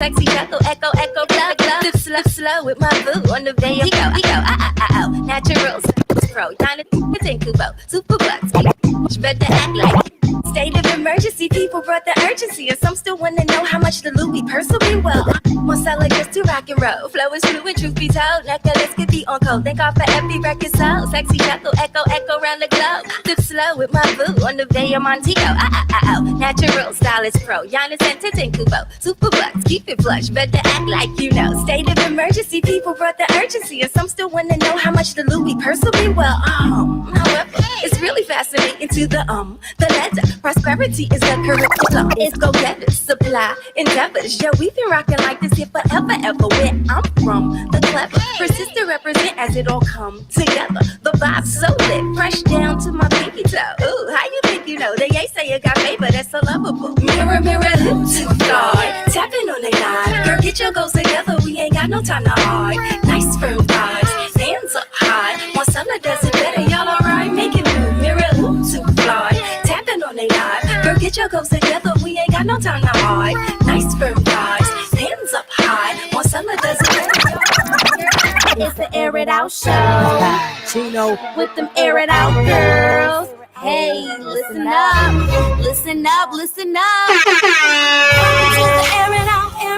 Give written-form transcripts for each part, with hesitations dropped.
Sexy chuckle, echo, echo, plug, plug. Flip slow, slow with my boo on the veil. He go, natural, pro, Jonathan Kubo, super bucks. Better act like state of emergency. People brought the urgency, and some still wanna know how much the Louis purse will be. Well, one seller just to rock and roll. Flow is fluid, truth be told. Necklace could be on code. Thank God for every record sold. Sexy chuckle, echo, echo round the globe. Flip slow with my boo on the veil. Montego, natural stylist pro. Giannis and Kubo, super bucks. Keep it flush, better act like you know. State of emergency, people brought the urgency, and some still wanna know how much the Louis purse will be. Well, however, it's really fascinating to the letter. Prosperity is the curriculum. It's go-getters, supply, endeavors. Yo, we've been rocking like this here forever, ever. Where I'm from, the clever, persist to represent as it all come together. The vibe's so lit, fresh down to my pinky toe. Ooh, how you think you know? They ain't say you got favor, that's so lovable. Mirror, mirror, look too far. Tapping on the line. Girl, get your goals together, we ain't got no time to hide. Nice firm vibes, hands up high. One summer does it better, y'all alright? Make it move, mirror, look too far. Tapping on the line. Girl, get your goals together, we ain't got no time to hide. Nice firm vibes, hands up high. One summer does it better. It's the Air It Out show. Chino With them Air It Out girls. Hey, listen up, listen up, listen up. Welcome to the Air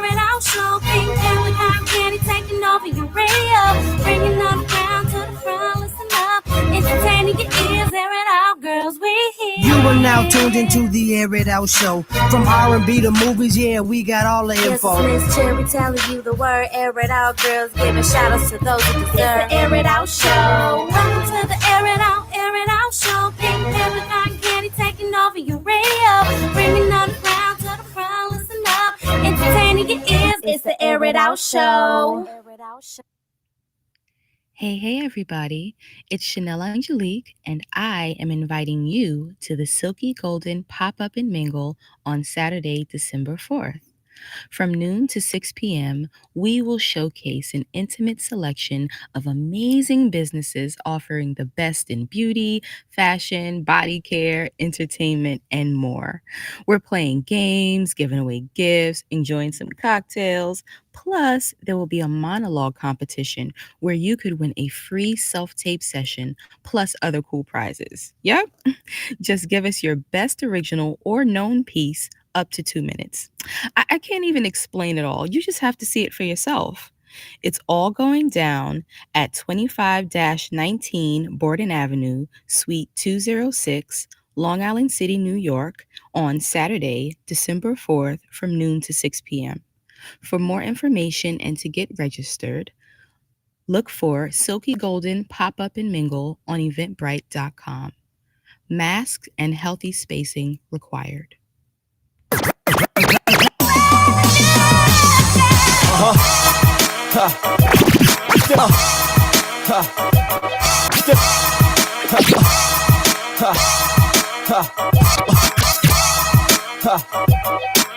It Out show. Pink hair with cotton candy taking over your radio. Bringing them down to the front, listen up. Entertaining your ears, Air It Out girls, we here. You are now tuned into the Air It Out show. From R&B to movies, yeah, we got all the info. Yes, Miss Cherry telling you the word. Air It Out girls, giving shout outs to those who deserve. It's the Air It Out show. Welcome to the Air It Out show. Pink hair with cotton candy taking over your radio. Bringing on the crowd to the front, listen up. Entertaining your ears, it's the Air It Out show. Hey, everybody. It's Chanel Angelique, and I am inviting you to the Silky Golden Pop-Up and Mingle on Saturday, December 4th. From noon to 6 p.m., we will showcase an intimate selection of amazing businesses offering the best in beauty, fashion, body care, entertainment, and more. We're playing games, giving away gifts, enjoying some cocktails. Plus, there will be a monologue competition where you could win a free self-tape session plus other cool prizes. Yep. Just give us your best original or known piece up to 2 minutes. I can't even explain it all. You just have to see it for yourself. It's all going down at 25-19 Borden Avenue, Suite 206, Long Island City, New York, on Saturday, December 4th from noon to 6 p.m. For more information and to get registered, look for Silky Golden Pop-Up and Mingle on Eventbrite.com. Masks and healthy spacing required.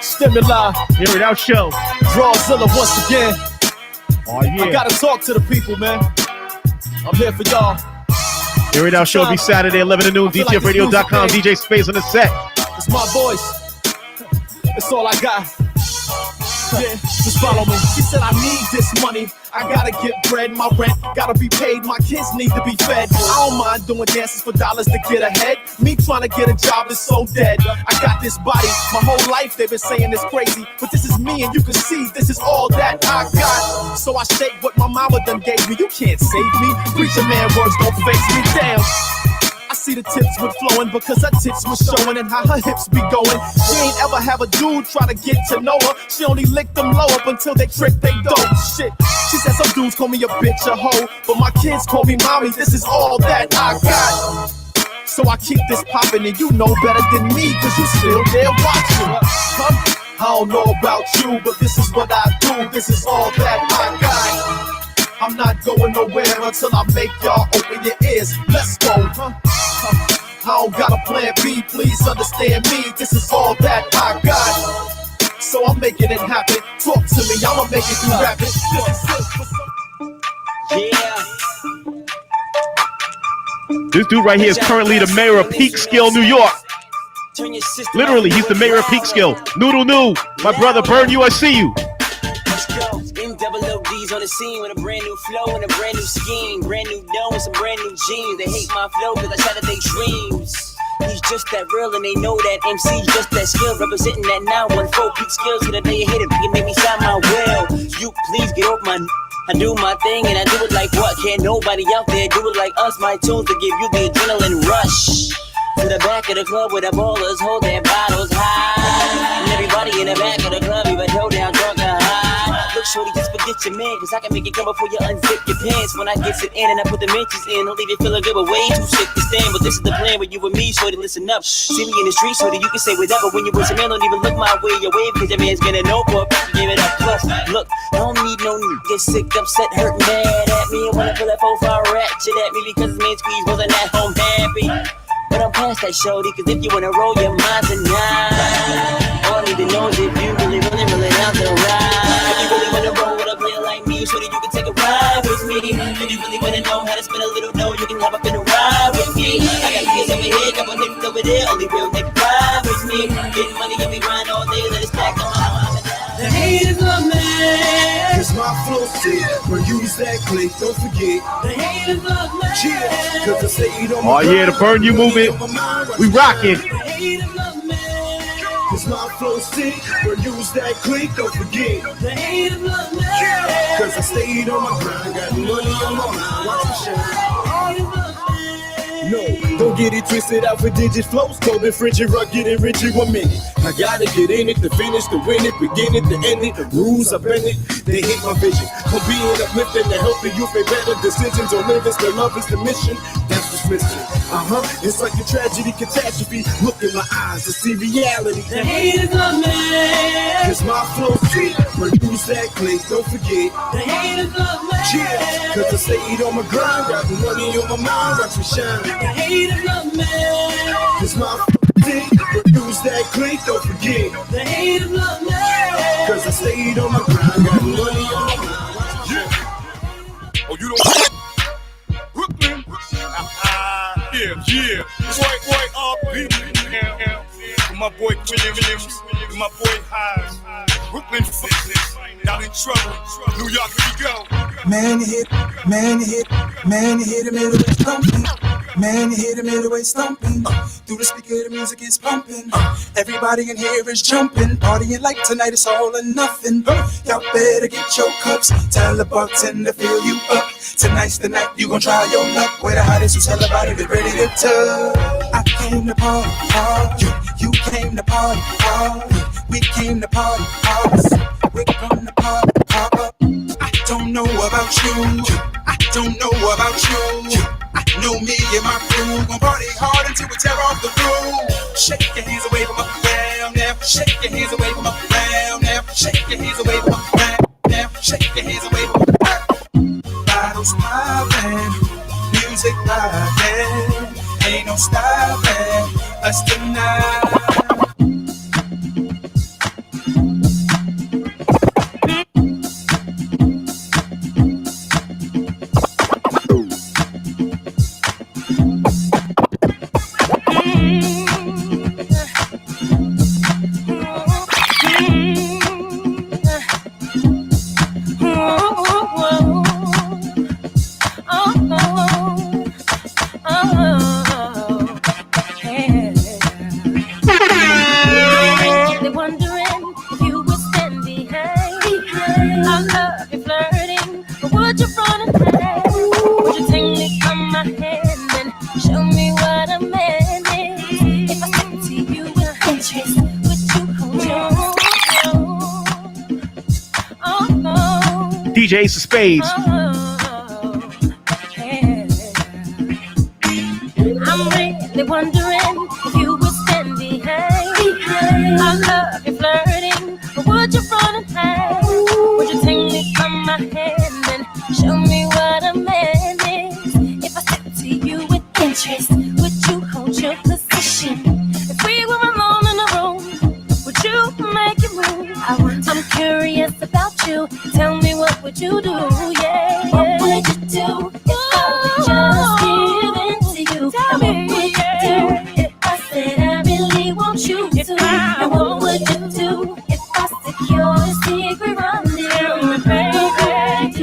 Stimuli, Air It Out show. Drawzilla once again. Oh yeah. I gotta talk to the people, man. I'm here for y'all. Air It Out show will be Saturday, 11 to noon. DTFradio.com. DJ Space on the set. It's my voice. It's all I got. Yeah, just follow me. She said I need this money. I gotta get bread, my rent gotta be paid, my kids need to be fed. I don't mind doing dances for dollars to get ahead. Me trying to get a job is so dead. I got this body, my whole life they've been saying it's crazy, but this is me and you can see this is all that I got. So I shake what my mama done gave me. You can't save me. Preacher man words don't face me down. I see the tips were flowing because her tits was showing and how her hips be going. She ain't ever have a dude try to get to know her. She only licked them low up until they trick they dope. Shit, she said some dudes call me a bitch, a hoe, but my kids call me mommy. This is all that I got. So I keep this poppin' and you know better than me cause you still there watching. I don't know about you, but this is what I do. This is all that I got. I'm not going nowhere until I make y'all open your ears. Let's go, I don't got a plan B, please understand me. This is all that I got. So I'm making it happen. Talk to me, I'ma make it through rapping. Yeah. This dude right here is currently the mayor of Peekskill, New York. Literally, he's the mayor of Peekskill. Noodle New, my brother Burn you, I see you. MCs on the scene with a brand new flow and a brand new scheme. Brand new dough and some brand new jeans. They hate my flow cause I shatter their dreams. He's just that real and they know that MC's just that skill. Representing that 914 peak skills. So that they hate it, you can make me sound my will. You please get off my I do my thing and I do it like what? Can't nobody out there do it like us. My tunes to give you the adrenaline rush. To the back of the club where the ballers hold their bottles high. And everybody in the back of the club even throw down drunk and high. Look shorty, just forget your man, cause I can make it come before you unzip your pants. When I get it in and I put the mentions in, I'll leave you feeling good but way too sick to stand. But this is the plan with you and me, shorty, listen up. See me in the street, shorty, you can say whatever. When you with your man, don't even look my way, your wave, cause your man's gonna know for a fact you give it up. Plus, look, I don't need no get sick, upset, hurt, mad at me. And wanna pull that 4-5 ratchet at me because his main squeeze wasn't at home happy. But I'm past that, shorty, cause if you wanna roll your mind tonight, all I need to know is if you really out to ride. If you really wanna roll with a player like me, shorty, you can take a ride with me. If you really wanna know how to spin a little dough, you can hop up in a ride with me. I got kids over here, couple niggas over there, only real niggas ride with me. Getting money, get me grind all day, let it stack on my the haters love me, cause my flow sick. But use that click, don't forget. The haters love me, yeah, cause I stayed on my yeah, the Burn You movement. We rockin'. The haters love me, cause my flow sick. But use that click, don't forget. The haters love me, yeah, cause I stayed on my grind. Got money on my mind, watch me shine. No, don't get it twisted out for digit flows. Cold and frigid, rugged and rich in 1 minute. I gotta get in it to finish, to win it, begin it, to end it. The rules I bend it, they hate my vision. From being uplifting to help the youth make better decisions. Or live is the love is the mission. That's what's missing. It's like a tragedy, catastrophe. Look in my eyes to see reality. The haters love me, cause my flow sweet. Produce that click, don't forget. The haters love me, yeah, cause I stayed on my grind. Got the money on my mind, watch me shine. The haters love me, cause my thing. Produce that click, don't forget. The haters love me, cause I stayed on my grind. Got the money on my mind. Yeah. Oh, you don't Brooklyn. Yeah. Boy, my boy Williams, my boy Highs. Brooklyn, y'all in trouble. New York, here we go. Man, you hit the middleweight thumping. Man, you hit the middleweight stomping. Through the speaker, the music is pumping. Everybody in here is jumping. Partying like tonight, it's all or nothing. Y'all better get your cups. Tell the bartender fill you up. Tonight's the night you gon' try your luck. Where the hottest, who's tell about it, be ready to tug. I came to party hard. You came to party hard. We came to party hard. We're gonna party hard. I don't know about you. I don't know about you. I know me and my crew gon' party hard until we tear off the roof. Shake your hands away from up around now. Shake your hands away from up around now. Shake your hands away from up around now. Shake your hands away from up around. Bottles poppin', music poppin'. Ain't no stopping us tonight. DJ Ace of Spades. I'm really wondering if you would stand behind. I love you flirting, but would you run and hide? Would you take me from my hand and show me what a man is? If I said to you with interest, would you hold your position? If we were alone in a room, would you make it move? I'm curious about you. Tell me, what would you do? Yeah, what would you do if I would just give in to you? Tell me, what would you do if I said I really want you to? And what would you do if I secure a secret rendezvous? Baby,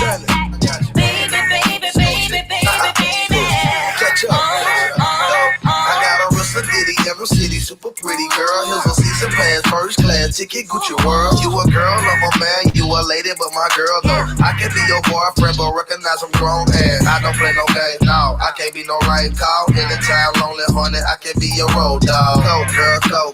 Baby, baby, baby, baby, baby. Catch up. I got a Russell Diddy, Ever City, super pretty girl. Here's a season pass, first class ticket, Gucci World. You a girl, I'm a man, you a lady, but my girl though. I can be your boyfriend, but recognize I'm grown and I don't play no game, no. I can't be no right call. Anytime lonely, honey, I can be your road dog. Go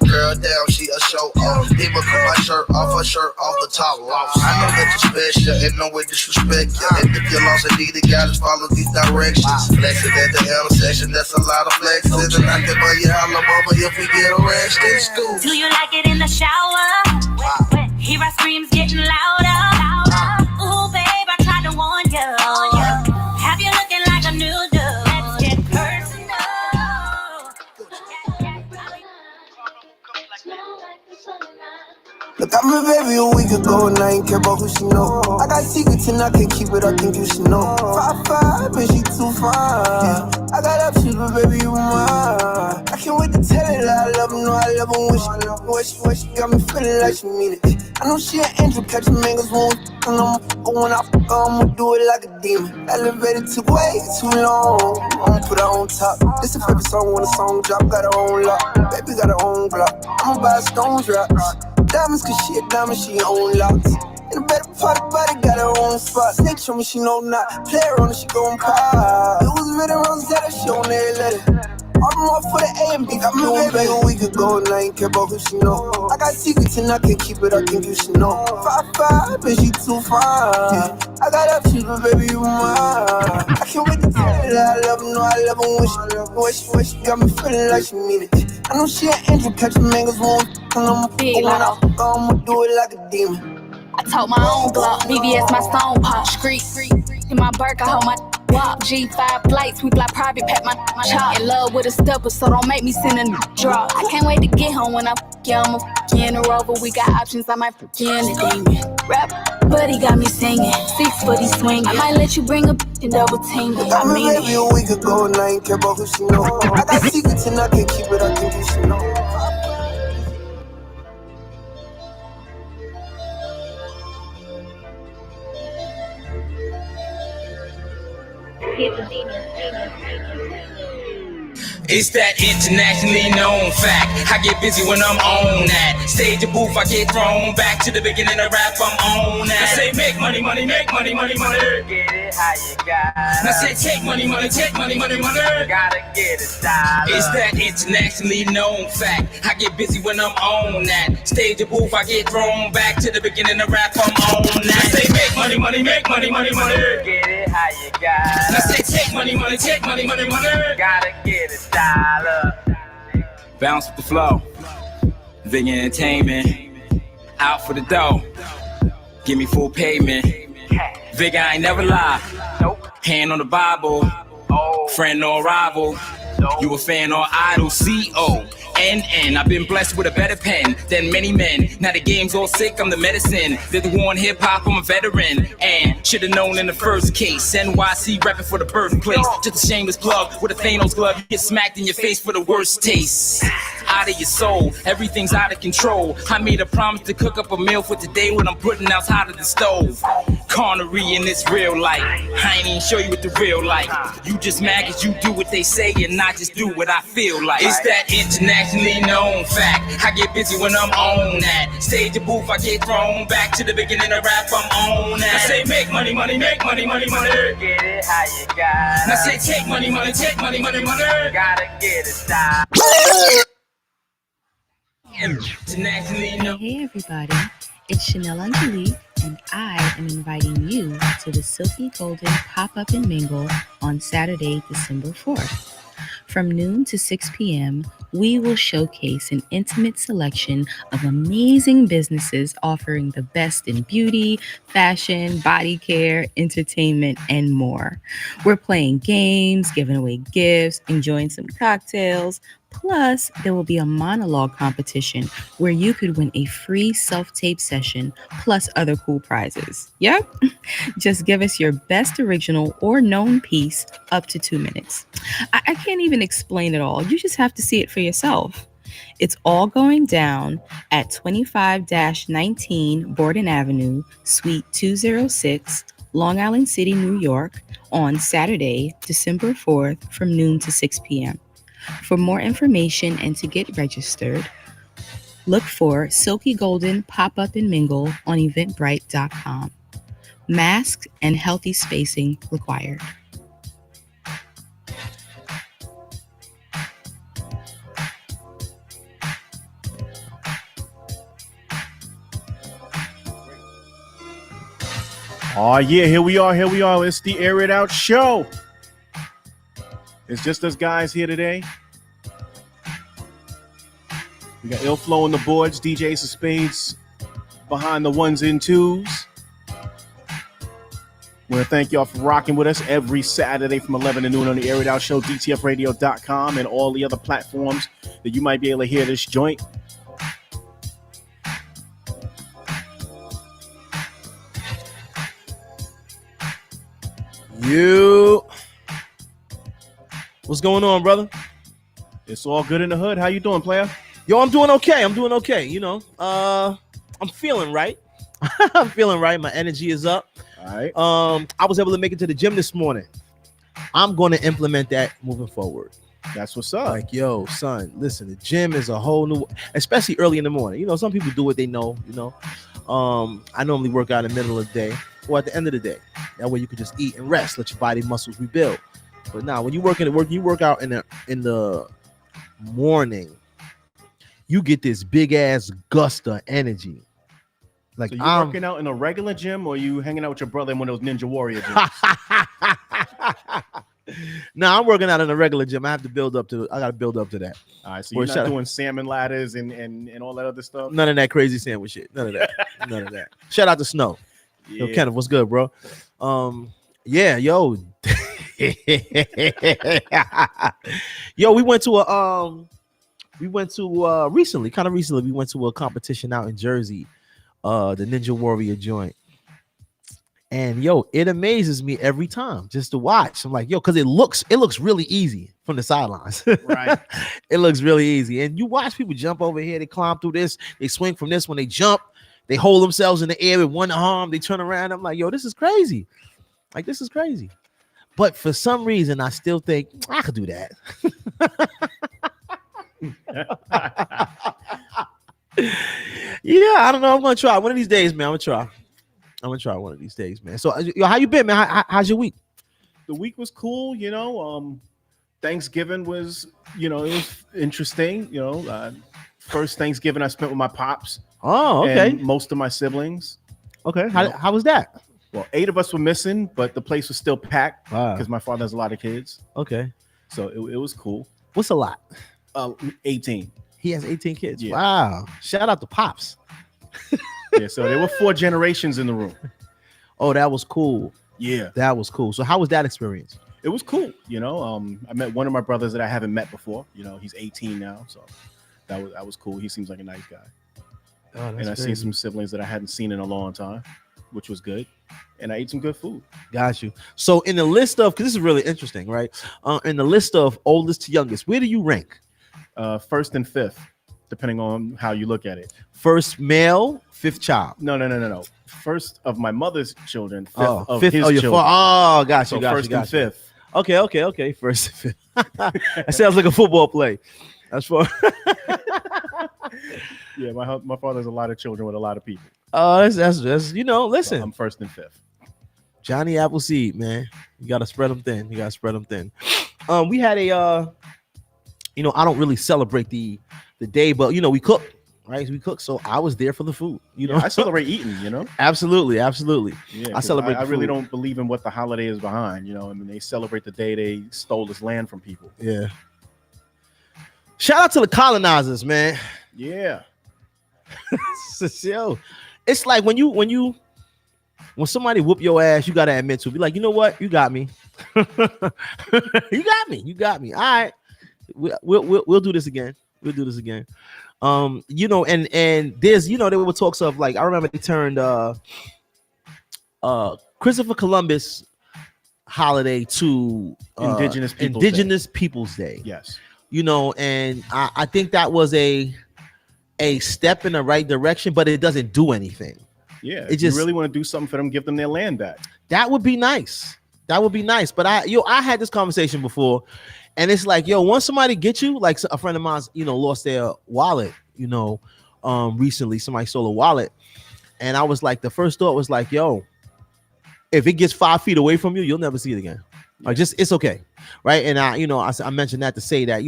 girl, down, she a show off. Even cut my shirt off, her shirt off the top. I know that you're special and no way disrespect you. And if you're lost and need it, gotta follow these directions. Flexing at the intersection, that's a lot of flexing. And I can buy you holla mama if we get arrested in school. Do you like it in the shower? Hear our screams getting louder. Ooh, babe, I tried to warn you. Have you looking like a new dude? Let's get personal. Look, I'm a baby a week ago and I ain't care about who she know. I got secrets and I can't keep it, I think you should know. 5'5", and she too fine. I got options, but baby, you mine. I can't wait to tell her that I love her, know I love her when she got me feeling like she mean it. I know she an angel, catching mangoes won't. And I'm going out, I'ma do it like a demon. Elevated took way too long. I'ma put her on top. This a favorite song when the song drop. Got her own lock, baby got her own block. I'ma buy stone drops. Diamonds, cause she a diamond, she own locks. In the better part of body, got her own spot. Snitch on me, she know not. Play her on it, she gon' pop. It was written Rosetta, she on every letter. I'm off for the A and B. Got me a baby a week ago and I ain't care about who she know. I got secrets and I can't keep it, I think you should know. 5'5", and she too fine. I got options, but baby, you mine. I can't wait to tell her that I love her, know I love her when she got me feeling like she mean it. I know she an angel, catching mangoes won't. And I'ma do it like a demon. I told my own block, BBS my stone pop, street. In my Burke, I hold my walk. G5 flights, we fly private, pack my chop. In love with a stepper, so don't make me send a drop. I can't wait to get home when I f*** you, I'ma f*** you in the Rover. We got options, I might f*** you in the demon. Rap, buddy got me singing, 6 foot he swinging. I might let you bring a bitch and double team it. I mean it. A week ago and I ain't care about who she know. I got secrets and I can't keep it, I think you should know. It's that internationally known fact. I get busy when I'm on that. Stage a booth, I get thrown back to the beginning of rap, I'm on that. I say make money, money, make money, money, money. Get it how you got it. I say take money, money, take money, money, money. Gotta get it style. It's that internationally known fact. I get busy when I'm on that. Stage a booth, I get thrown back to the beginning of rap, I'm on that. I say make money, money, make money, money, money. Get it how you got it. I say take money, money, take money, money, money. Gotta get it. Bounce with the flow, Vig Entertainment, out for the dough, give me full payment. Vig, I ain't never lie. Hand on the Bible, friend or rival. You a fan or idol, C-O-N-N. I've been blessed with a better pen than many men. Now the game's all sick, I'm the medicine. They're the war in hip-hop, I'm a veteran. And should've known in the first case. NYC rapping for the birthplace. Just a shameless plug with a Thanos glove. You get smacked in your face for the worst taste. Out of your soul, everything's out of control. I made a promise to cook up a meal for today when I'm putting out hot of the stove. Carnery in this real life. I ain't even show you what the real life. You just mad cause you do what they say and not just do what I feel like. It's that internationally known fact. I get busy when I'm on that. Stage a booth, I get thrown back to the beginning of rap, I'm on that. I say make money, money, make money, money, money. Get it how you got it. I say take money, money, take money, money, money. Gotta get it style. Hey everybody, it's Chanel Angelique, and I am inviting you to the Silky Golden Pop-Up and Mingle on Saturday, December 4th. From noon to 6 p.m., we will showcase an intimate selection of amazing businesses offering the best in beauty, fashion, body care, entertainment, and more. We're playing games, giving away gifts, enjoying some cocktails. Plus, there will be a monologue competition where you could win a free self-tape session plus other cool prizes. Yep, just give us your best original or known piece up to 2 minutes. I can't even explain it all. You just have to see it for yourself. It's all going down at 25-19 Borden Avenue, Suite 206, Long Island City, New York, on Saturday, December 4th from noon to 6 p.m. For more information and to get registered, look for Silky Golden Pop-Up and Mingle on Eventbrite.com. Masks and healthy spacing required. Oh yeah, here we are. It's the Air It Out Show. It's just us guys here today. We got Ill Flow on the boards, DJ Ace of Spades behind the ones and twos. Want to thank y'all for rocking with us every Saturday from 11 to noon on the Air It Out Show, DTFradio.com, and all the other platforms that you might be able to hear this joint. What's going on, brother? It's all good in the hood. How you doing, player? Yo, I'm doing okay. You know, I'm feeling right. I'm feeling right. My energy is up. All right. I was able to make it to the gym this morning. I'm going to implement that moving forward. That's what's up. Like, yo, son, listen, the gym is a whole new, especially early in the morning. You know, some people do what they know, you know. I normally work out in the middle of the day or at the end of the day. That way you can just eat and rest, let your body muscles rebuild. But now when you work out in the morning, you get this big ass gust of energy. Like, so you working out in a regular gym, or you hanging out with your brother in one of those Ninja Warrior gyms? No, I'm working out in a regular gym. I got to build up to that. All right, so you're not doing salmon ladders and all that other stuff? None of that crazy sandwich shit. None of that. None of that. Shout out to Snow. Yeah. Yo, Kenneth, what's good, bro? Yeah, yo. Yo, we went to recently we went to a competition out in Jersey, the Ninja Warrior joint. And yo, it amazes me every time just to watch. I'm like, yo, because it looks really easy from the sidelines. Right. It looks really easy. And you watch people jump over here, they climb through this, they swing from this. When they jump, they hold themselves in the air with one arm, they turn around. I'm like, yo, this is crazy. Like, this is crazy. But for some reason, I still think I could do that. Yeah, I don't know. I'm gonna try one of these days, man. I'm gonna try one of these days, man. So, yo, how you been, man? How's your week? The week was cool, you know. Thanksgiving was, you know, it was interesting. You know, first Thanksgiving I spent with my pops. Oh, okay. And most of my siblings. Okay, how was that? Well, 8 of us were missing, but the place was still packed because Wow. my father has a lot of kids. Okay, So it was cool. what's a lot? 18. He has 18 kids. Yeah. Wow. Shout out to Pops. Yeah, so there were 4 generations in the room. Oh, that was cool. Yeah, That was cool. So how was that experience? it was cool. You know, I met one of my brothers that I haven't met before. You know, he's 18 now, so that was cool. He seems like a nice guy. Oh, And I seen some siblings that I hadn't seen in a long time, which was good. And I ate some good food. Got you. So in the list of, because this is really interesting, right? In the list of oldest to youngest, where do you rank? First and fifth, depending on how you look at it. First male, fifth child. No. First of my mother's children, fifth of fifth. his Oh, your children. Oh, got you. So got first you. Got and you. fifth. Okay. First and fifth. That sounds like a football play. That's for. Yeah, my father has a lot of children with a lot of people. Oh, that's you know. Listen, So I'm first and fifth. Johnny Appleseed, man. You gotta spread them thin. We had a you know, I don't really celebrate the day, but you know, we cook, right? We cook, so I was there for the food. You know, I celebrate eating, you know. absolutely. Yeah, I 'cause celebrate. I the really food. don't believe in what the holiday is behind. You know, I mean, they celebrate the day they stole this land from people. Yeah. Shout out to the colonizers, man. Yeah. Yo, it's like when somebody whoop your ass, you gotta admit to it. Be like, you know what? You got me. You got me. All right. We'll do this again. You know, and there's, you know, there were talks of, like, I remember they turned Christopher Columbus holiday to Indigenous Peoples Day. Yes. You know, and I think that was a step in the right direction, but it doesn't do anything. Yeah. It If you just- really want to do something for them, give them their land back. That would be nice. That would be nice. But I had this conversation before, and it's like, yo, once somebody gets you, like a friend of mine's, lost their wallet, recently somebody stole a wallet, and I was like, the first thought was like, yo, if it gets 5 feet away from you, you'll never see it again. Like, just, it's okay, right? And I mentioned that to say that,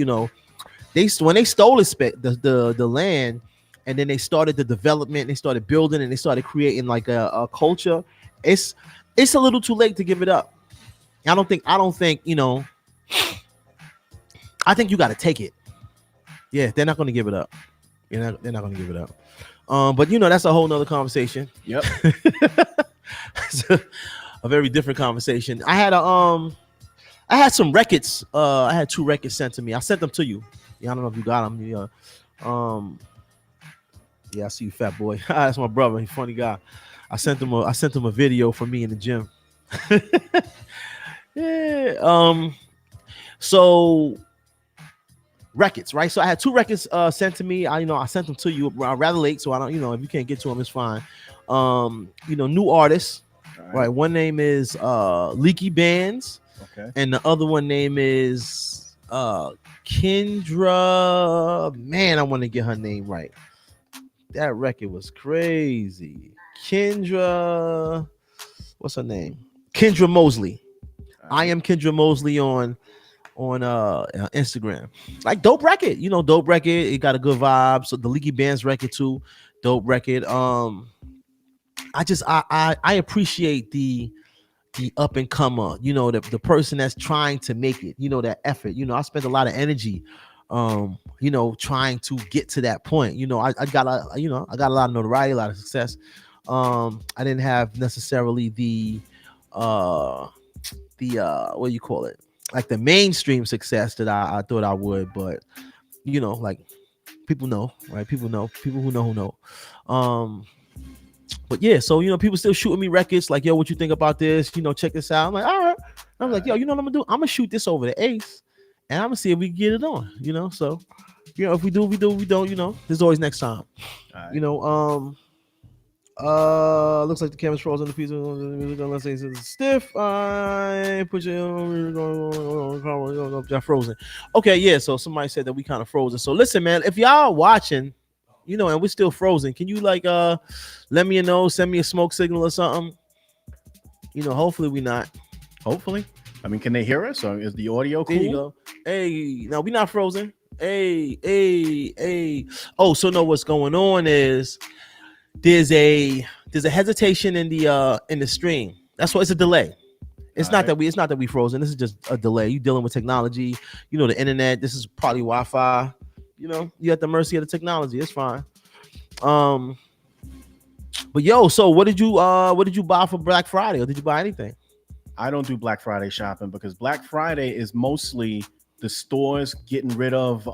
when they stole the land, and then they started the development, they started building, and they started creating like a culture. It's a little too late to give it up. I don't think, I think you got to take it. Yeah, they're not going to give it up. They're not going to give it up. But that's a whole nother conversation. Yep. It's a very different conversation. I had some records. I had 2 records sent to me. I sent them to you. Yeah, I don't know if you got them. Yeah, I see you, fat boy. That's my brother. He's a funny guy. I sent him a video for me in the gym. Yeah. So records, right? So I had 2 records sent to me. I sent them to you rather late, so I don't, if you can't get to them, it's fine. New artists. Right. One name is Leaky Bands. Okay. And the other one name is Kendra. Man, I want to get her name right. That record was crazy. Kendra, what's her name? Kendra Mosley. I am Kendra Mosley on Instagram. Like, dope record, dope record. It got a good vibe. So the Leaky Bands record too, dope record. I appreciate the up and comer, the person that's trying to make it, that effort. I spent a lot of energy trying to get to that point. I got a lot of notoriety, a lot of success. I didn't have necessarily the what do you call it, like the mainstream success that I thought I would, but like people know, right? People who know. But yeah, so people still shooting me records like, yo, what you think about this? Check this out. I'm like, all right. I'm like, yo, you know what I'm gonna do? I'm gonna shoot this over to Ace, and I'm gonna see if we can get it on. So if we do, we don't. There's always next time. Right. Looks like the camera's frozen. The piece let's say it's stiff. I put you frozen. Okay, yeah. So somebody said that we kind of frozen. So listen, man, if y'all watching, and we're still frozen, can you let me know, send me a smoke signal or something? Hopefully we not. Hopefully. I mean, can they hear us, or is the audio cool? There you go. Hey, no, we not frozen. Hey. Oh, so no, what's going on is there's a hesitation in the stream. That's why it's a delay. It's not that we frozen. This is just a delay. You dealing with technology, the internet. This is probably Wi-Fi. You at the mercy of the technology. It's fine. But yo, so what did you buy for Black Friday, or did you buy anything? I don't do Black Friday shopping because Black Friday is mostly the stores getting rid of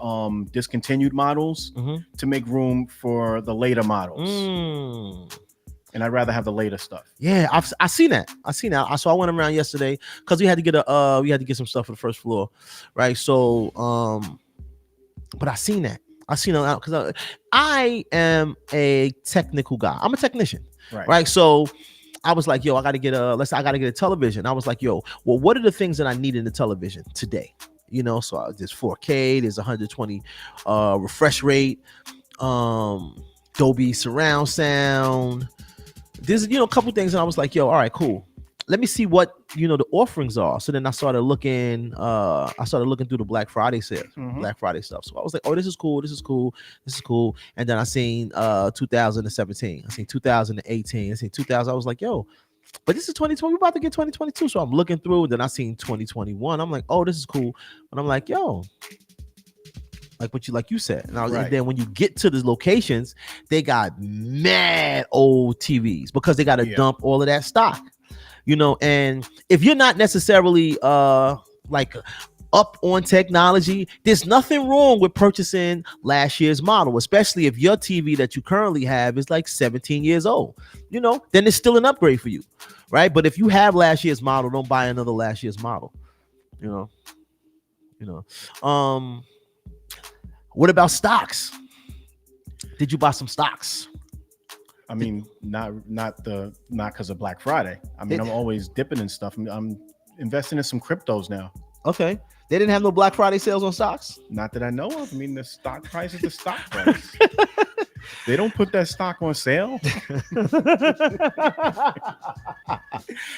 discontinued models to make room for the later models. And I'd rather have the later stuff. Yeah, I seen that. So I went around yesterday because we had to get some stuff for the first floor, right? So but I seen that. Because I am a technical guy. I'm a technician, right? So I was like, yo, I gotta get a television. I was like, yo, well, what are the things that I need in the television today? So there's 4K, there's 120 refresh rate, Dolby surround sound. There's a couple things, and I was like, yo, all right, cool. Let me see what the offerings are. So then I started looking through the Black Friday sales, Black Friday stuff. So I was like, oh, this is cool. And then I seen 2017, I seen 2018, I seen 2000. I was like, yo, but this is 2020. We're about to get 2022. So I'm looking through, and then I seen 2021. I'm like, oh, this is cool. And I'm like, yo, like you said. And, and then when you get to the locations, they got mad old TVs because they got to dump all of that stock. And if you're not necessarily like up on technology, there's nothing wrong with purchasing last year's model, especially if your TV that you currently have is like 17 years old. Then it's still an upgrade for you, right? But if you have last year's model, don't buy another last year's model. What about stocks? Did you buy some stocks? I mean, not because of Black Friday. I mean, I'm always dipping in stuff. I'm investing in some cryptos now. Okay. They didn't have no Black Friday sales on stocks? Not that I know of. I mean, the stock price is the stock price. They don't put that stock on sale.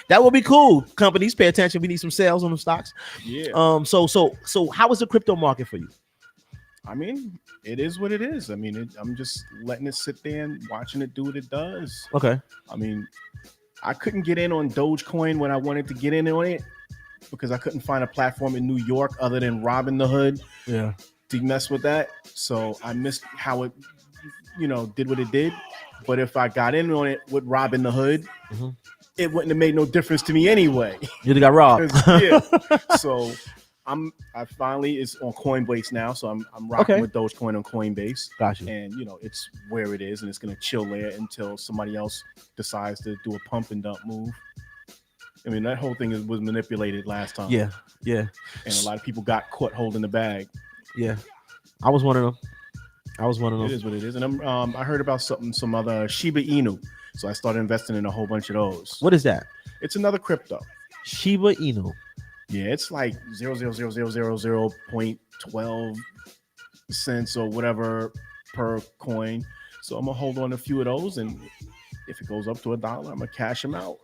That would be cool. Companies, pay attention. We need some sales on the stocks. Yeah. So how is the crypto market for you? I mean, it is what it is. I mean, I'm just letting it sit there and watching it do what it does. Okay. I mean, I couldn't get in on Dogecoin when I wanted to get in on it because I couldn't find a platform in New York other than Robinhood. Yeah. To mess with that. So I missed how it, did what it did. But if I got in on it with Robinhood, it wouldn't have made no difference to me anyway. You got robbed. Yeah. So I finally is on Coinbase now, so I'm rocking with Dogecoin on Coinbase. Gotcha. And it's where it is, and it's gonna chill there until somebody else decides to do a pump and dump move. I mean, that whole thing was manipulated last time. Yeah, yeah. And a lot of people got caught holding the bag. Yeah, I was one of them. It is what it is, and I heard about some other Shiba Inu, so I started investing in a whole bunch of those. What is that? It's another crypto. Shiba Inu. Yeah, it's like 0.0000.12 cents or whatever per coin. So I'm gonna hold on a few of those, and if it goes up to $1, I'm gonna cash them out.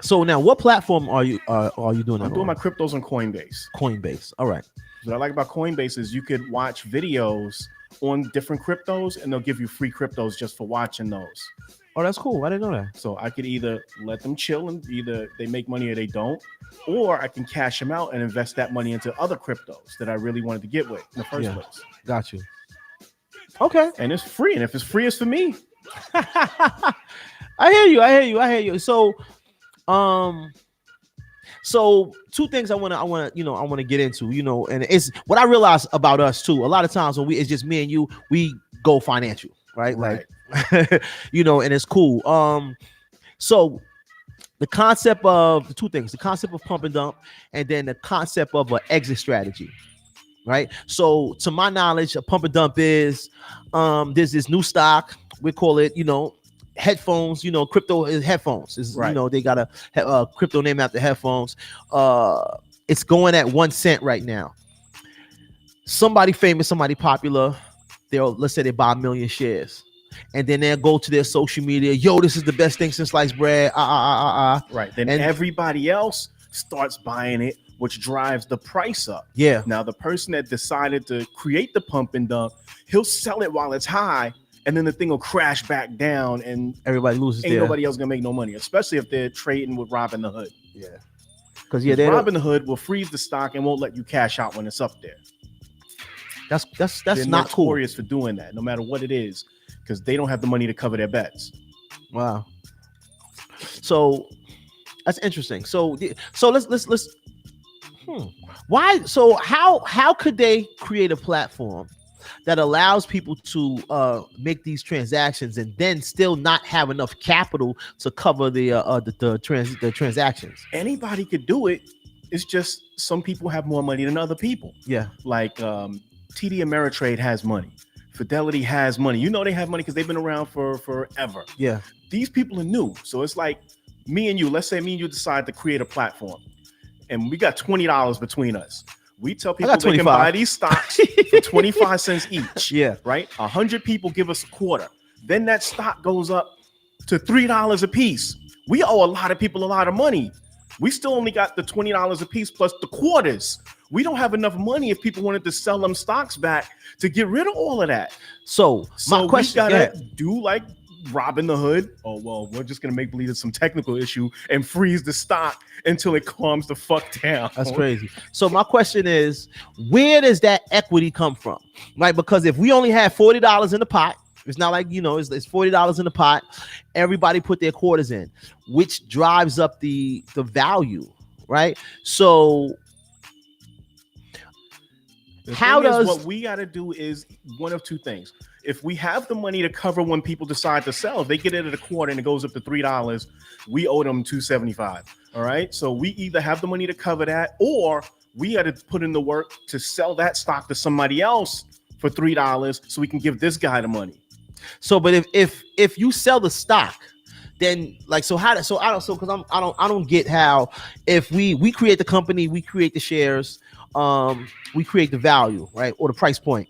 So now, what platform are you doing? I'm doing my cryptos on Coinbase. Coinbase. All right. What I like about Coinbase is you could watch videos on different cryptos, and they'll give you free cryptos just for watching those. Oh, that's cool. I didn't know that. So I could either let them chill and either they make money or they don't, or I can cash them out and invest that money into other cryptos that I really wanted to get with in the first place. Got you. Okay. And it's free. And if it's free, it's for me. I hear you. So, so two things I want to get into, and it's what I realize about us too. A lot of times when it's just me and you, we go financial, right? Like, and it's cool. So the concept of the two things, the concept of pump and dump, and then the concept of an exit strategy, right? So to my knowledge, a pump and dump is, there's this new stock, we call it, headphones, crypto is headphones. Is right. They got a crypto name after headphones. It's going at 1 cent right now. Somebody famous, somebody popular, let's say they buy 1 million shares. And then they'll go to their social media. Yo, this is the best thing since sliced bread. Right. Then everybody else starts buying it, which drives the price up. Yeah. Now, the person that decided to create the pump and dump, he'll sell it while it's high, and then the thing will crash back down, and everybody loses. Ain't nobody else gonna make no money, especially if they're trading with Robinhood. Yeah. Because Robinhood will freeze the stock and won't let you cash out when it's up there. That's they're not cool. Notorious for doing that, no matter what it is, because they don't have the money to cover their bets. Wow. So that's interesting. So let's why? So how could they create a platform that allows people to make these transactions and then still not have enough capital to cover the transactions? Anybody could do it. It's just some people have more money than other people. Yeah. Like TD Ameritrade has money. Fidelity has money. They have money because they've been around for forever. Yeah. These people are new. So it's like me and you. Let's say me and you decide to create a platform, and we got $20 between us. We tell people they can buy these stocks for 25 cents each. Yeah. Right? 100 people give us a quarter. Then that stock goes up to $3 a piece. We owe a lot of people a lot of money. We still only got the $20 a piece plus the quarters. We don't have enough money if people wanted to sell them stocks back to get rid of all of that. So my question, we gotta do like Robinhood. Oh, well, we're just going to make believe it's some technical issue and freeze the stock until it calms the fuck down. That's crazy. So my question is, where does that equity come from? Right? Because if we only have $40 in the pot, it's not like, it's $40 in the pot. Everybody put their quarters in, which drives up the value, right? So what we got to do is one of two things. If we have the money to cover when people decide to sell, if they get it at a quarter and it goes up to $3, we owe them $2.75. All right. So we either have the money to cover that, or we got to put in the work to sell that stock to somebody else for $3 so we can give this guy the money. So, but if you sell the stock, then like because I don't get how if we create the company, we create the shares, we create the value, right, or the price point.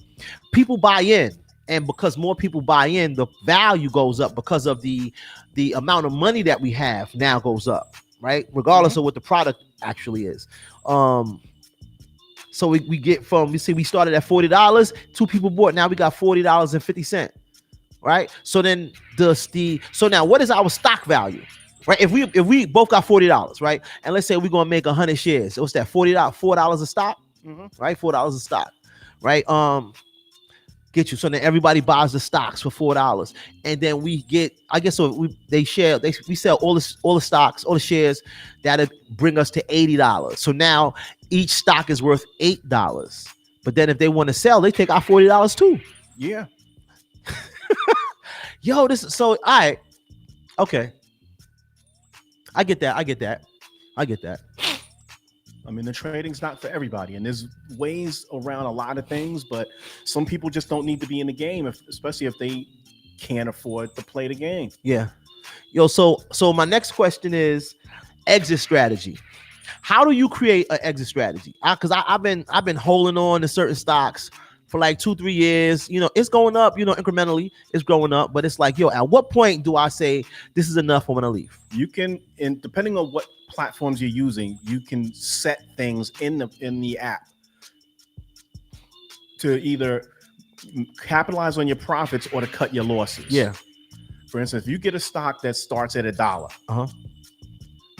People buy in, and because more people buy in, the value goes up because of the amount of money that we have now goes up, right, regardless of what the product actually is. So we get from we started at $40, 2 people bought, now we got $40.50. Right. So then so now what is our stock value? Right. If we both got $40, right? And let's say we're gonna make 100 shares. What's that? $4 a stock, right? $4 a stock, right? Get you. So then everybody buys the stocks for $4. And then we get, I guess so we sell all the stocks, all the shares that'll bring us to $80. So now each stock is worth $8. But then if they want to sell, they take our $40 too. Yeah. Yo, this is so all right. Okay. I get that. I mean, the trading's not for everybody, and there's ways around a lot of things, but some people just don't need to be in the game, especially if they can't afford to play the game. Yeah. Yo, so my next question is exit strategy. How do you create an exit strategy? Because I've been holding on to certain stocks for like 2-3 years. You know, it's going up, incrementally it's growing up, but it's like, yo, at what point do I say this is enough, I want to leave? You can, and depending on what platforms you're using, you can set things in the app to either capitalize on your profits or to cut your losses. Yeah. For instance, if you get a stock that starts at $1,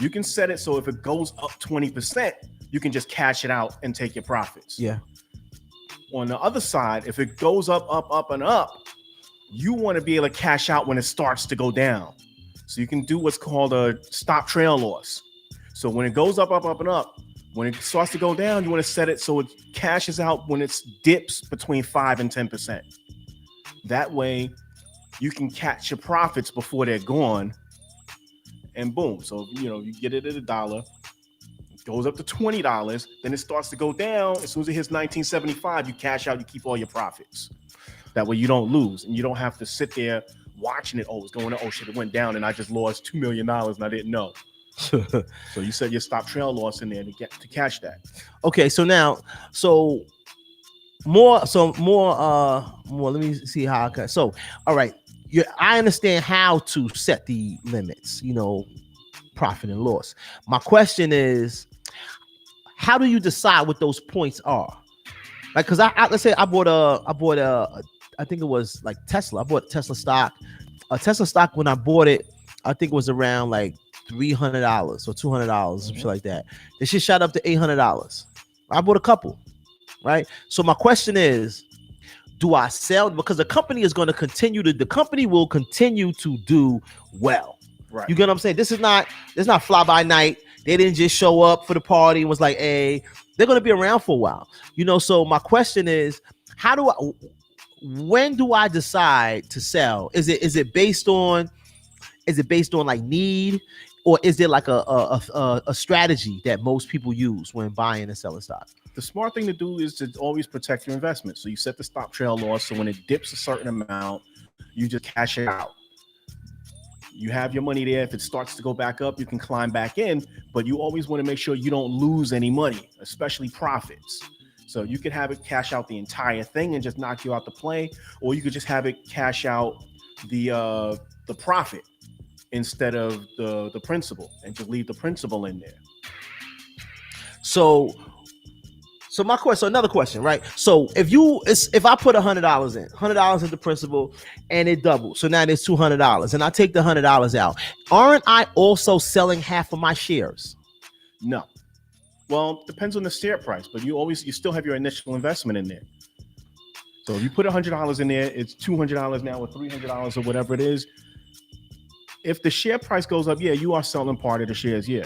you can set it so if it goes up 20%, you can just cash it out and take your profits. Yeah. On the other side, if it goes up, and up, you want to be able to cash out when it starts to go down. So you can do what's called a stop trail loss. So when it goes up, and up, when it starts to go down, you want to set it so it cashes out when it dips between 5 and 10%. That way, you can catch your profits before they're gone, and boom. So you get it at $1. Goes up to $20, then it starts to go down. As soon as it hits $19.75, you cash out, you keep all your profits. That way you don't lose, and you don't have to sit there watching it. Oh, it's going up. Oh shit, it went down, and I just lost $2 million, and I didn't know. So you set your stop trail loss in there to catch that. Okay, so now, more. Let me see how I can. So, all right, I understand how to set the limits. Profit and loss. My question is, how do you decide what those points are? Like, because let's say I bought I think it was like Tesla. I bought Tesla stock. A Tesla stock, when I bought it, I think it was around like $300 or $200, some shit like that. The shit shot up to $800. I bought a couple, right? So my question is, do I sell? Because the company is going to the company will continue to do well. Right. You get what I'm saying? It's not fly by night. They didn't just show up for the party and was like, hey, they're going to be around for a while. So my question is, when do I decide to sell? Is it based on like need, or is there like a strategy that most people use when buying and selling stock? The smart thing to do is to always protect your investment. So you set the stop trail loss. So when it dips a certain amount, you just cash it out. You have your money there. If it starts to go back up, you can climb back in, but you always want to make sure you don't lose any money, especially profits. So you could have it cash out the entire thing and just knock you out the play, or you could just have it cash out the profit instead of the principal, and just leave the principal in there. So another question, right? So if I put $100 in the principal and it doubles, so now there's $200, and I take the $100 out, aren't I also selling half of my shares? No. Well, depends on the share price, but you still have your initial investment in there. So if you put $100 in there, it's $200 now, or $300 or whatever it is. If the share price goes up, yeah, you are selling part of the shares, yeah.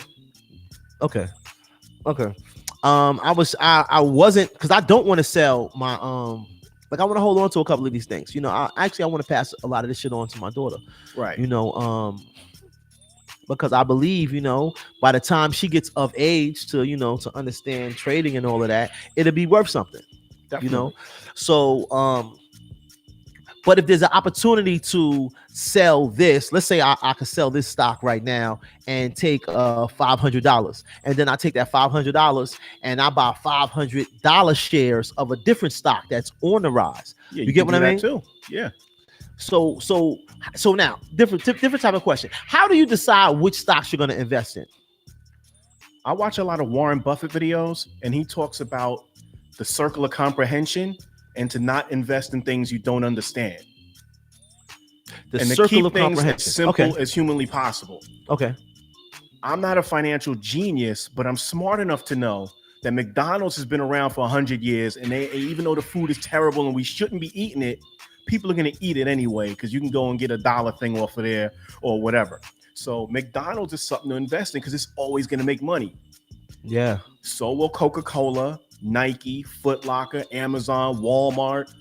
Okay. I wasn't, because I don't want to sell my like I want to hold on to a couple of these things. I want to pass a lot of this shit on to my daughter. Right. Because I believe, by the time she gets of age to, to understand trading and all of that, it'll be worth something. Definitely. So But if there's an opportunity to sell this, let's say I could sell this stock right now and take $500, and then I take that $500 and I buy $500 shares of a different stock that's on the rise. Yeah, you get what I mean? Too. Yeah. So now different type of question. How do you decide which stocks you're going to invest in? I watch a lot of Warren Buffett videos, and he talks about the circle of comprehension and to not invest in things you don't understand. The and to circle keep of things comprehension. as simple Okay. as humanly possible. Okay. I'm not a financial genius, but I'm smart enough to know that McDonald's has been around for 100 years, and even though the food is terrible and we shouldn't be eating it, people are going to eat it anyway because you can go and get a $1 thing off of there or whatever. So McDonald's is something to invest in because it's always going to make money. Yeah. So will Coca-Cola, Nike, Foot Locker, Amazon, Walmart.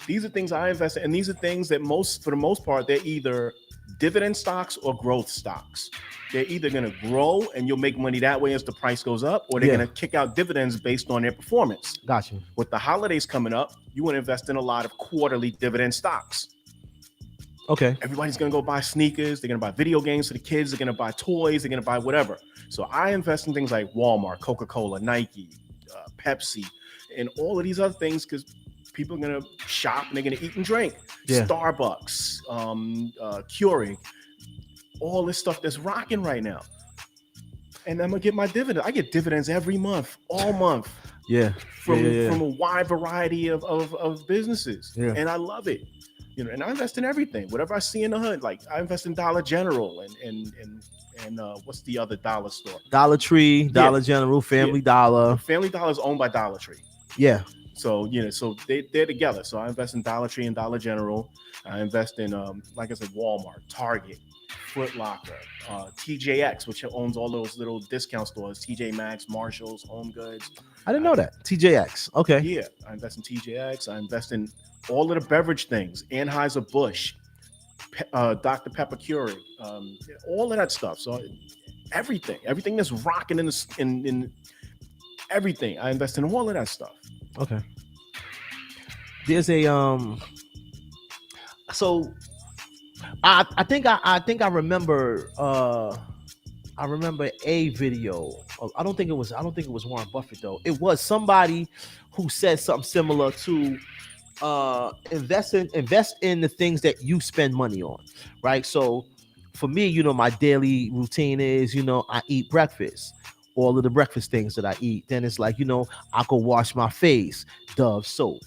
These are things I invest in, and these are things that for the most part, they're either dividend stocks or growth stocks. They're either going to grow and you'll make money that way as the price goes up, or they're going to kick out dividends based on their performance. Gotcha. With the holidays coming up, you want to invest in a lot of quarterly dividend stocks. Okay. Everybody's going to go buy sneakers. They're going to buy video games for the kids. They're going to buy toys. They're going to buy whatever. So I invest in things like Walmart, Coca-Cola, Nike, Pepsi, and all of these other things because people are going to shop and they're going to eat and drink. Yeah. Starbucks, Keurig, all this stuff that's rocking right now. And I'm going to get my dividend. I get dividends every month, all month. Yeah. From a wide variety of businesses. Yeah. And I love it. You know, and I invest in everything. Whatever I see in the hood, like I invest in Dollar General and what's the other dollar store? Dollar Tree, Dollar General, Family Dollar. Family Dollar is owned by Dollar Tree. Yeah. So so they're together. So I invest in Dollar Tree and Dollar General. I invest in like I said, Walmart, Target, Foot Locker, TJX, which owns all those little discount stores, TJ Maxx, Marshalls, Home Goods. I didn't know that. TJX. Okay. Yeah, I invest in TJX. I invest in all of the beverage things, Anheuser-Busch, Dr. Pepper Keurig, all of that stuff. So everything that's rocking in everything, I invest in all of that stuff. Okay. There's a so I think I remember a video. I don't think it was Warren Buffett though. It was somebody who said something similar to invest in the things that you spend money on, right? So for me, my daily routine is, I eat breakfast, all of the breakfast things that I eat. Then it's like, I go wash my face, Dove soap,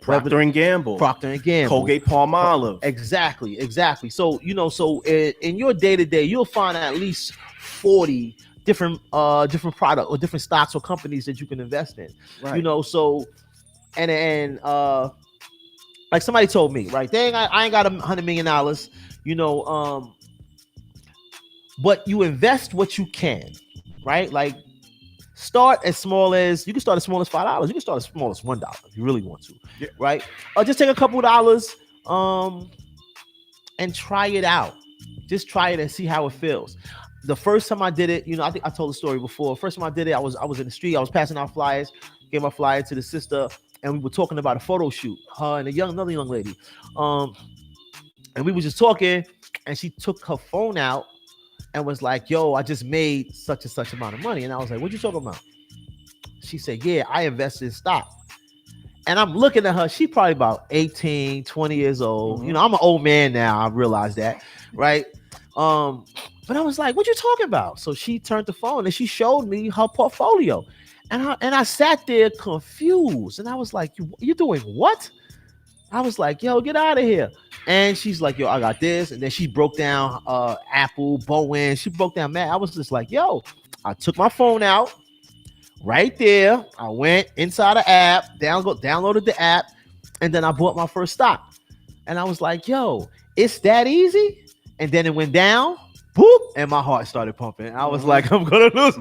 Procter and Gamble, Colgate Palmolive. Exactly. So, in your day to day, you'll find at least 40 different product or different stocks or companies that you can invest in, right? So, and like somebody told me, right? Dang, I ain't got $100 million, but you invest what you can, right? Like start as small as you can start as small as $5. You can start as small as $1 if you really want to, right? Or just take a couple dollars, and try it out. Just try it and see how it feels. The first time I did it, I think I told the story before. First time I did it, I was in the street. I was passing out flyers, gave my flyer to the sister, and we were talking about a photo shoot. Her and another young lady, and we were just talking, and she took her phone out and was like, "Yo, I just made such and such amount of money." And I was like, "What you talking about?" She said, "Yeah, I invested in stock." And I'm looking at her. She probably about 18, 20 years old. Mm-hmm. I'm an old man now. I realize that, right? But I was like, "What you talking about?" So she turned the phone and she showed me her portfolio. And I sat there confused. And I was like, you doing what? I was like, "Yo, get out of here." And she's like, "Yo, I got this." And then she broke down Apple, Boeing. She broke down Mac. I was just like, "Yo," I took my phone out right there. I went inside the app, downloaded the app, and then I bought my first stock. And I was like, "Yo, it's that easy?" And then it went down, boop, and my heart started pumping. I was like, "I'm gonna lose."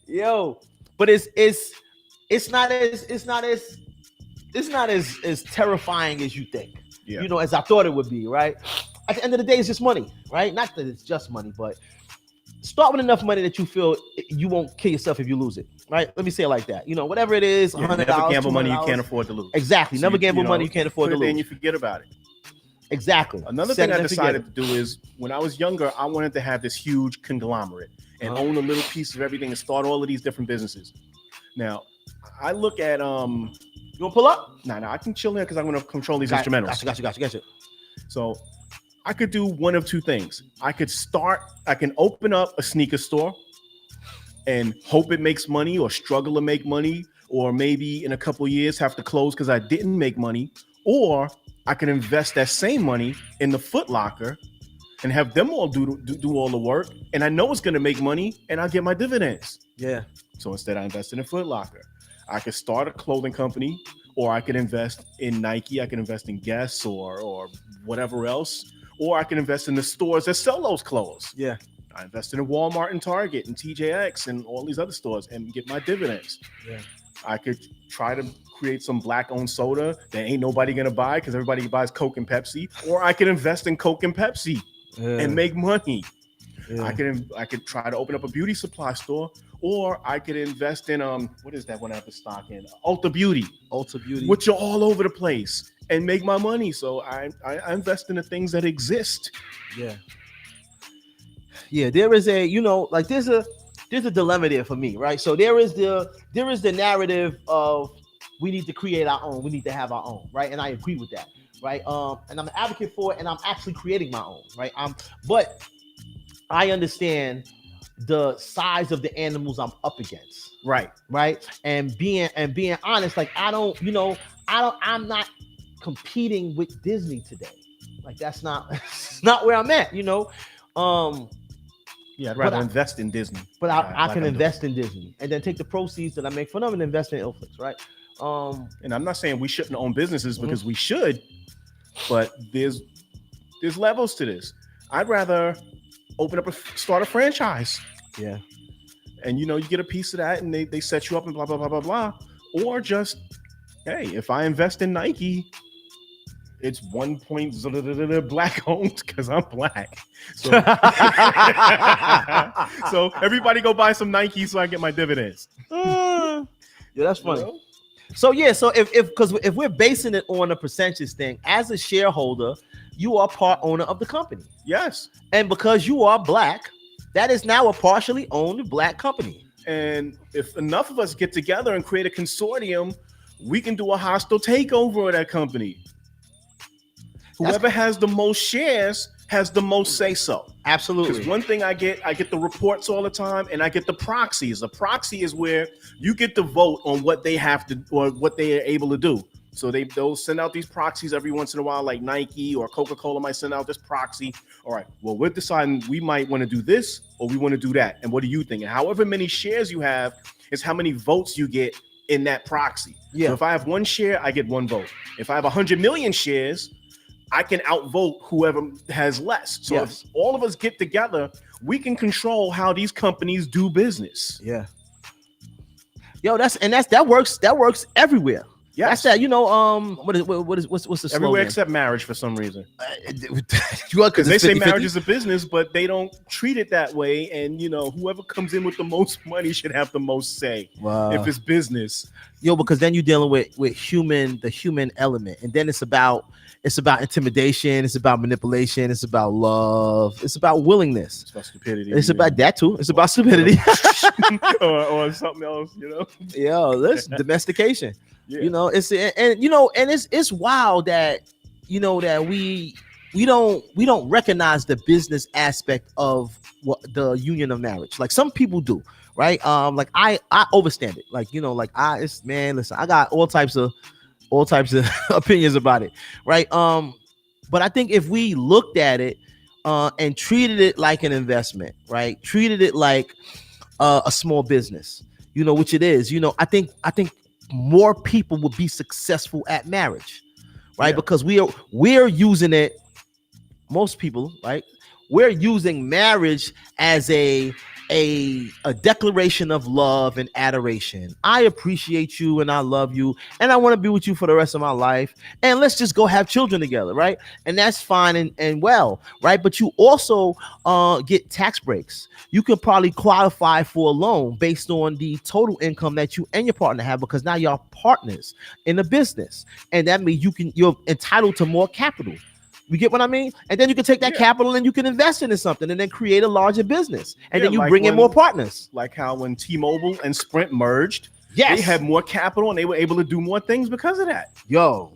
Yo, but it's not as terrifying as you think. Yeah. As I thought it would be, right? At the end of the day, it's just money, right? Not that it's just money, but start with enough money that you feel you won't kill yourself if you lose it. Right? Let me say it like that. Whatever it is, $100. Never gamble money you can't afford to lose. Exactly. So Never gamble money you can't afford to lose. Then you forget about it. Exactly. Another thing I decided to do is when I was younger, I wanted to have this huge conglomerate and own a little piece of everything and start all of these different businesses. Now, I look at You wanna pull up? No, I can chill here because I'm gonna control these instrumentals. Gotcha. So I could do one of two things. I can open up a sneaker store and hope it makes money or struggle to make money, or maybe in a couple of years have to close because I didn't make money, or I can invest that same money in the Foot Locker and have them all do all the work, and I know it's going to make money and I'll get my dividends. Yeah. So instead I invested in Foot Locker. I could start a clothing company, or I could invest in Nike, I can invest in Guess or whatever else, or I can invest in the stores that sell those clothes. Yeah. I invested in Walmart and Target and TJX and all these other stores and get my dividends. Yeah. I could try to create some black-owned soda that ain't nobody gonna buy because everybody buys Coke and Pepsi, or I could invest in Coke and Pepsi and make money. Yeah. I could try to open up a beauty supply store, or I could invest in what is that one I have to stock in? Ulta Beauty, which are all over the place, and make my money. So I invest in the things that exist. Yeah, there is a there's a dilemma there for me, right? So there is the narrative of we need to create our own, we need to have our own, right? And I agree with that, right? And I'm an advocate for it, and I'm actually creating my own, right? But I understand the size of the animals I'm up against, right? And being honest, like I'm not competing with Disney today. Like that's not where I'm at, Yeah, I'd rather invest in Disney. But I can invest in Disney and then take the proceeds that I make from them and invest in Ilflix, right? And I'm not saying we shouldn't own businesses because we should, but there's levels to this. I'd rather start a franchise. Yeah. And you get a piece of that and they set you up and blah, blah, blah, blah, blah. Or just, hey, if I invest in Nike, it's 1 point black owned because I'm black. So, so everybody go buy some Nike so I get my dividends. Yeah, that's funny. So if we're basing it on a percentage thing, as a shareholder, you are part owner of the company. Yes. And because you are black, that is now a partially owned black company. And if enough of us get together and create a consortium, we can do a hostile takeover of that company. Whoever has the most shares has the most say so. Absolutely. Because one thing I get the reports all the time, and I get the proxies. A proxy is where you get to vote on what they have to or what they are able to do. So they'll send out these proxies every once in a while, like Nike or Coca-Cola might send out this proxy. All right, well, we're deciding we might want to do this or we want to do that. And what do you think? And however many shares you have is how many votes you get in that proxy. Yeah. So if I have one share, I get one vote. If I have 100 million shares, I can outvote whoever has less. So if all of us get together, we can control how these companies do business. Yeah. That works everywhere. Yeah, that's that. What's the slogan? Everywhere except marriage for some reason. Because they say marriage is a business, but they don't treat it that way. And whoever comes in with the most money should have the most say. Wow. If it's business. Because then you're dealing with the human element, and then it's about intimidation, it's about manipulation, it's about love, it's about willingness, it's about stupidity. It's about that too. It's about stupidity, or something else. That's domestication. Yeah. It's wild that that we don't recognize the business aspect of the union of marriage. Like some people do, right? Like I overstand it. Listen, I got all types of opinions about it, right? But I think if we looked at it and treated it like an investment, right? Treated it like a small business, which it is. I think more people would be successful at marriage, right? Yeah. Because we're using it. Most people, right? We're using marriage as a a declaration of love and adoration. I appreciate you and I love you and I want to be with you for the rest of my life, and let's just go have children together, right? And that's fine and well, right? But you also get tax breaks. You could probably qualify for a loan based on the total income that you and your partner have, because now you're partners in a business, and that means you're entitled to more capital. You get what I mean? And then you can take that capital and you can invest it in something and then create a larger business. And then you bring in more partners. Like how when T-Mobile and Sprint merged, yes, they had more capital and they were able to do more things because of that. Yo.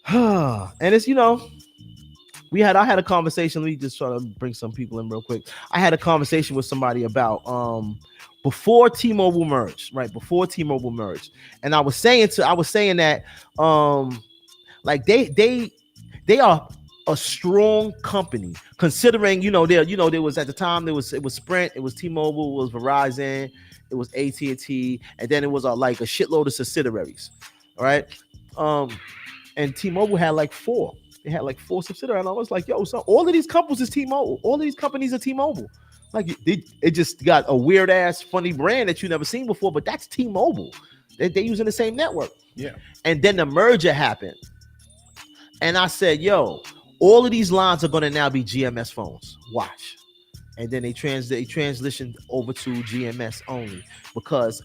And it's, I had a conversation. Let me just try to bring some people in real quick. I had a conversation with somebody about before T-Mobile merged, right? Before T-Mobile merged. And I was saying that like they are a strong company, considering there was, at the time, it was Sprint, it was T-Mobile, it was Verizon, it was AT&T, and then it was like a shitload of subsidiaries. All right. And T-Mobile had like 4. They had like 4 subsidiaries. And I was like, yo, so all of these companies is T-Mobile. All of these companies are T-Mobile. Like it just got a weird ass funny brand that you never seen before, but that's T-Mobile. They're using the same network. Yeah. And then the merger happened. And I said, yo, all of these lines are going to now be GMS phones. Watch. And then they transitioned over to GMS only, because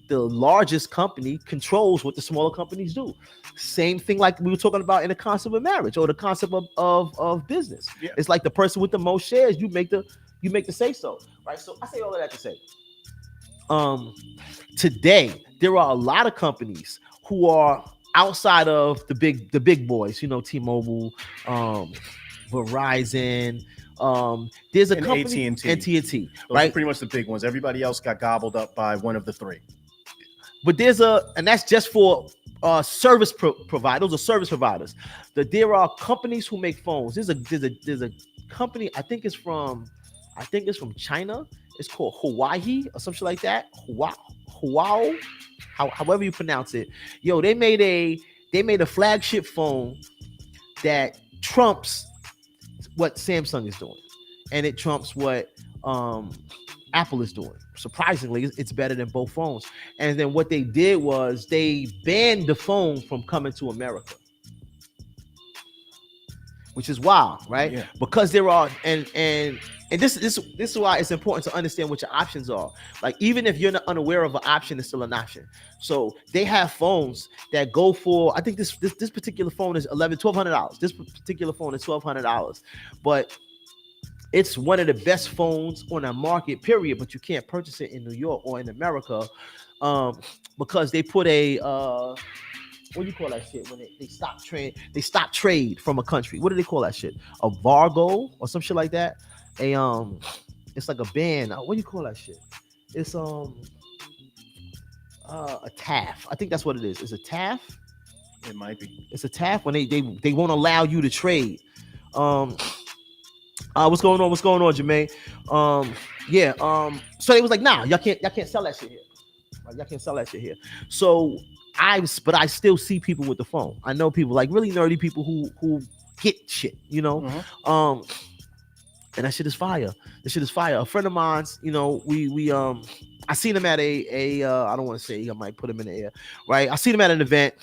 the largest company controls what the smaller companies do. Same thing like we were talking about in the concept of marriage or the concept of business. Yeah. It's like the person with the most shares, you make the say so, right? So I say all of that to say, today there are a lot of companies who are outside of the big boys, T-Mobile, Verizon. There's a company, AT&T, right? Pretty much the big ones. Everybody else got gobbled up by one of the 3. But and that's just for service providers or service providers. There are companies who make phones. There's a company, I think it's from China. It's called Hawaii or something like that. Huawei. However you pronounce it. Yo, they made a flagship phone that trumps what Samsung is doing, and it trumps what Apple is doing. Surprisingly, it's better than both phones. And then what they did was they banned the phone from coming to America, which is wild, right? Yeah. Because there are and this is why it's important to understand what your options are. Like, even if you're not unaware of an option, it's still an option. So they have phones that go for, I think this particular phone is $1,200. This particular phone is $1,200, but it's one of the best phones on the market, period. But you can't purchase it in New York or in America because they put a what do you call that shit when they stop trade from a country? What do they call that shit? A Vargo or some shit like that. It's like a ban. What do you call that shit? It's a TAF. I think that's what it is. It's a TAF. It might be. It's a TAF when they won't allow you to trade. What's going on, Jermaine? So they was like, nah, y'all can't sell that shit here. Like, y'all can't sell that shit here. So I still see people with the phone. I know people, like really nerdy people who get shit, Mm-hmm. And that shit is fire. A friend of mine's, I seen him at a I don't want to say, I might put him in the air, right? I seen him at an event,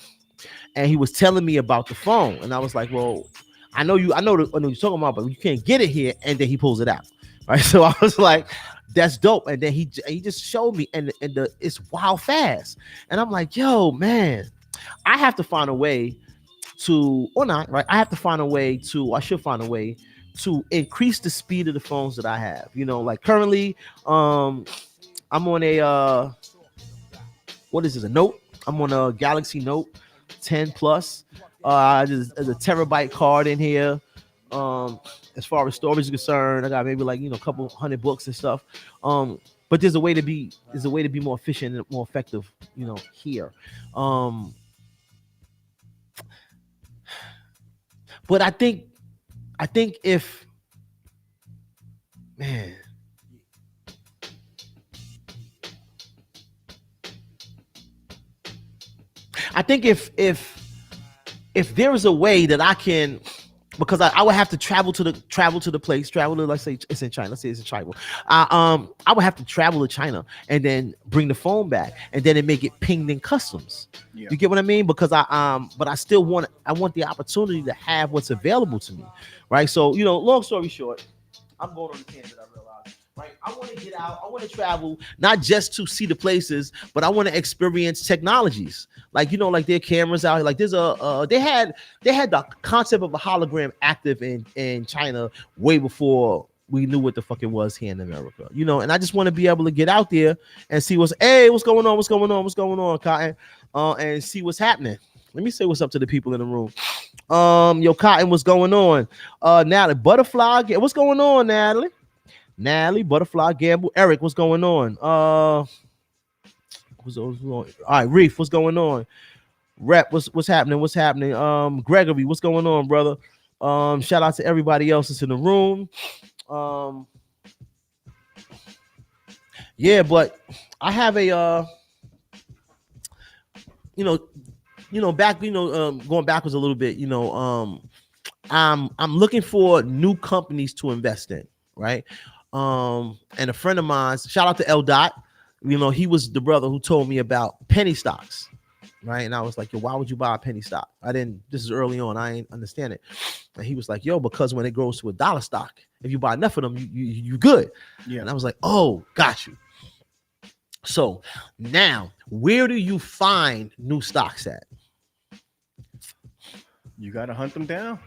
and he was telling me about the phone, and I was like, well, I know you're talking about, but you can't get it here. And then he pulls it out, right? So I was like, that's dope. And then he just showed me, and it's wild fast. And I'm like, yo, man, I have to find a way to, or not, right? I should find a way to increase the speed of the phones that I have. Like currently, I'm on a what is this? A Note? I'm on a Galaxy Note 10 Plus. There's a terabyte card in here. As far as storage is concerned, I got maybe like a couple hundred books and stuff. But there's a way to be more efficient and more effective, here. But I think if, man, I think if there is a way that I can because I would have to travel to the place, let's say it's in China. Let's say it's in China. I would have to travel to China and then bring the phone back, and then it make it pinged in customs. Yeah. You get what I mean? Because but I still want the opportunity to have what's available to me, right? So long story short, I'm going on the tangent. I realize, right? I want to get out. I want to travel, not just to see the places, but I want to experience technologies. Like like their cameras out here. Like there's they had the concept of a hologram active in China way before we knew what the fuck it was here in America. And I just want to be able to get out there and see what's going on, Cotton, and see what's happening. Let me say what's up to the people in the room. Yo, Cotton, what's going on? Natalie, Butterfly, what's going on, Natalie? Natalie, Butterfly, Gamble, Eric, what's going on? All right, Reef, what's going on? Rep, what's happening? What's happening? Gregory, what's going on, brother? Shout out to everybody else that's in the room. Yeah, but I have a going backwards a little bit, I'm looking for new companies to invest in, right? And a friend of mine, shout out to L Dot, he was the brother who told me about penny stocks, right? And I was like, yo, why would you buy a penny stock? This is early on, I ain't understand it. And he was like, yo, because when it goes to $1 stock, if you buy enough of them, you good. Yeah. And I was like, oh, got you. So now, where do you find new stocks at? You got to hunt them down.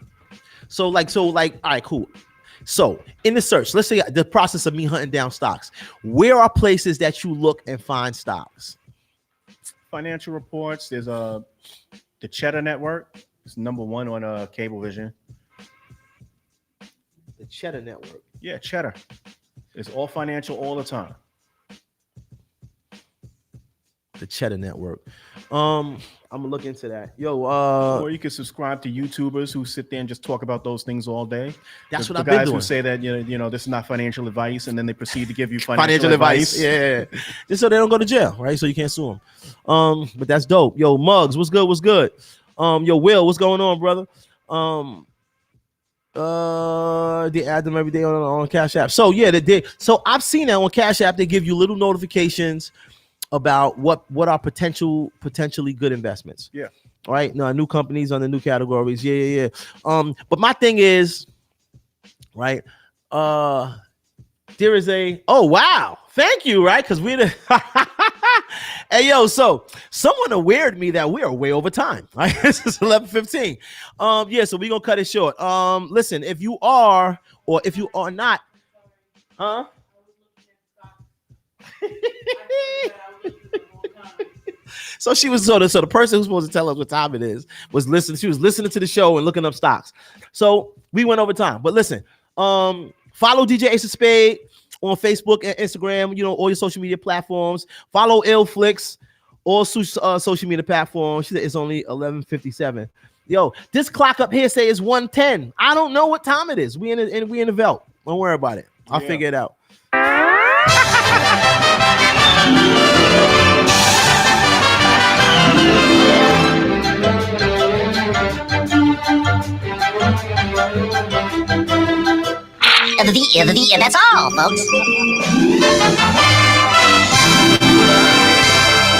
So all right, cool. So in the search, let's say the process of me hunting down stocks, where are places that you look and find stocks? Financial reports. There's the Cheddar Network. It's number one on Cablevision. The Cheddar Network. Yeah, Cheddar. It's all financial all the time. The Cheddar Network. I'm gonna look into that. Yo, or you can subscribe to YouTubers who sit there and just talk about those things all day. That's what the I've been guys doing. who say that this is not financial advice, and then they proceed to give you financial advice. Yeah, just so they don't go to jail, right? So you can't sue them. But that's dope. Yo, Muggs, what's good? What's good? Yo, Will, what's going on, brother? They add them every day on Cash App. So yeah, so I've seen that on Cash App. They give you little notifications about what are potentially good investments. Yeah. All right. No, new companies on the new categories. Yeah. But my thing is, right. There is oh wow, thank you, right? Because hey yo, so someone awared me that we are way over time. Right, this is 11:15. Yeah, so we're gonna cut it short. Listen, if you are or if you are not, huh? So she was so the person who's supposed to tell us what time it is was listening. She was listening to the show and looking up stocks. So we went over time. But listen, follow DJ Ace of Spade on Facebook and Instagram. All your social media platforms. Follow Illflix, all social media platforms. She said it's only 11:57. Yo, this clock up here say it's 1:10. I don't know what time it is. We in the Velt. Don't worry about it. I'll figure it out. That's all, folks.